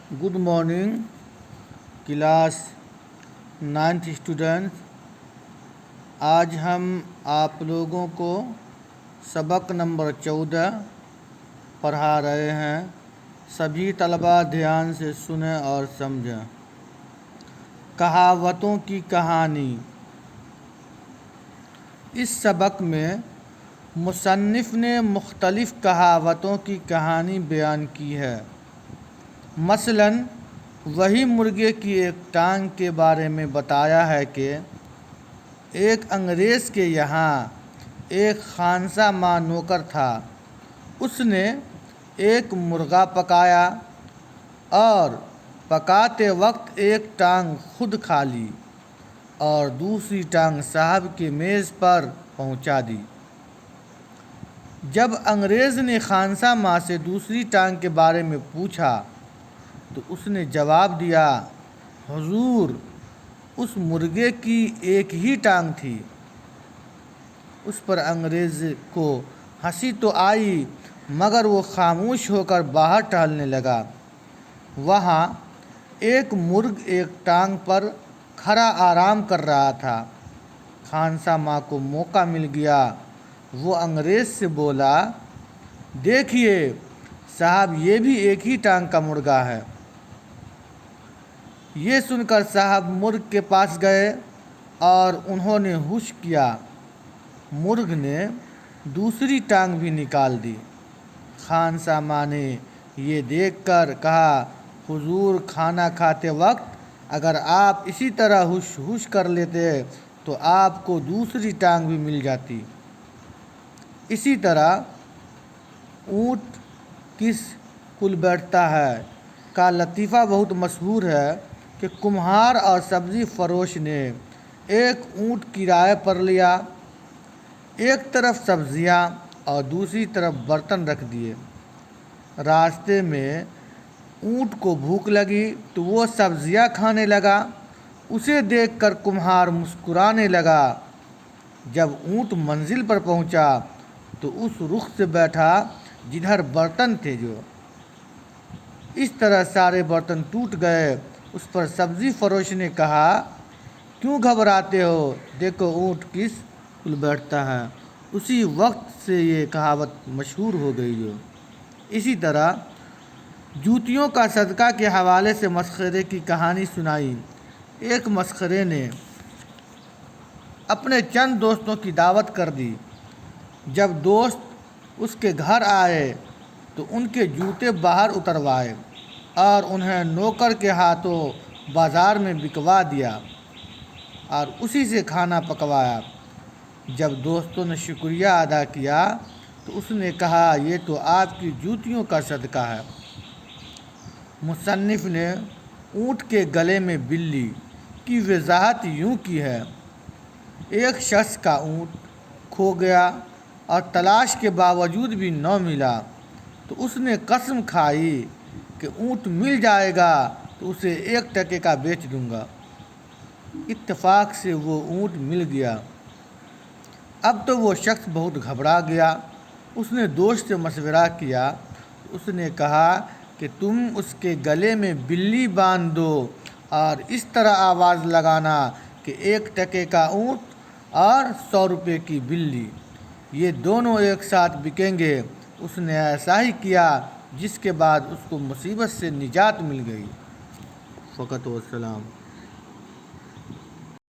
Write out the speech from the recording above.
Good morning class 9th students. आज हम आप लोगों को सबक नंबर 14 पढ़ा रहे हैं। सभी तलबा ध्यान से सुने और समझें। कहावतों की कहानी। इस सबक में मुसन्निफ़ ने मुख्तलिफ़ कहावतों की कहानी बयान की है। मसलन वही मुर्गे की एक टांग के बारे में बताया है कि एक अंग्रेज़ के यहाँ एक खानसा माँ नौकर था। उसने एक मुर्गा पकाया और पकाते वक्त एक टांग खुद खा ली और दूसरी टांग साहब की मेज़ पर पहुंचा दी। जब अंग्रेज़ ने खानसा माँ से दूसरी टांग के बारे में पूछा तो उसने जवाब दिया, हुजूर, उस मुर्गे की एक ही टांग थी। उस पर अंग्रेज़ को हंसी तो आई मगर वो खामोश होकर बाहर टहलने लगा। वहाँ एक मुर्ग एक टांग पर खड़ा आराम कर रहा था। खानसा माँ को मौका मिल गया। वो अंग्रेज़ से बोला, देखिए साहब, ये भी एक ही टांग का मुर्गा है। ये सुनकर साहब मुर्ग के पास गए और उन्होंने हुश किया। मुर्ग ने दूसरी टांग भी निकाल दी। खानसा माँ ने ये देखकर कहा, हुजूर, खाना खाते वक्त अगर आप इसी तरह हुश हुश कर लेते तो आपको दूसरी टांग भी मिल जाती। इसी तरह ऊँट किस कुल बैठता है का लतीफ़ा बहुत मशहूर है कि कुम्हार और सब्ज़ी फरोश ने एक ऊँट किराए पर लिया। एक तरफ सब्ज़ियाँ और दूसरी तरफ बर्तन रख दिए। रास्ते में ऊँट को भूख लगी तो वो सब्ज़ियाँ खाने लगा। उसे देखकर कुम्हार मुस्कुराने लगा। जब ऊँट मंजिल पर पहुँचा तो उस रुख से बैठा जिधर बर्तन थे। जो इस तरह सारे बर्तन टूट गए। उस पर सब्ज़ी फरोश ने कहा, क्यों घबराते हो, देखो ऊँट किस कुल बैठता है। उसी वक्त से ये कहावत मशहूर हो गई। जो इसी तरह जूतियों का सदका के हवाले से मस्खरे की कहानी सुनाई। एक मस्खरे ने अपने चंद दोस्तों की दावत कर दी। जब दोस्त उसके घर आए तो उनके जूते बाहर उतरवाए और उन्हें नौकर के हाथों बाज़ार में बिकवा दिया और उसी से खाना पकवाया। जब दोस्तों ने शुक्रिया अदा किया तो उसने कहा, ये तो आपकी जूतियों का सदका है। मुसन्निफ़ ने ऊँट के गले में बिल्ली की वजाहत यूँ की है। एक शख्स का ऊँट खो गया और तलाश के बावजूद भी न मिला तो उसने कसम खाई कि ऊँट मिल जाएगा तो उसे 1 टके का बेच दूंगा। इत्तेफाक से वो ऊँट मिल गया। अब तो वो शख्स बहुत घबरा गया। उसने दोस्त से मशवरा किया। उसने कहा कि तुम उसके गले में बिल्ली बांध दो और इस तरह आवाज़ लगाना कि 1 टके का ऊँट और 100 रुपये की बिल्ली, ये दोनों एक साथ बिकेंगे। उसने ऐसा ही किया, जिसके बाद उसको मुसीबत से निजात मिल गई। फ़क़त वस्सलाम।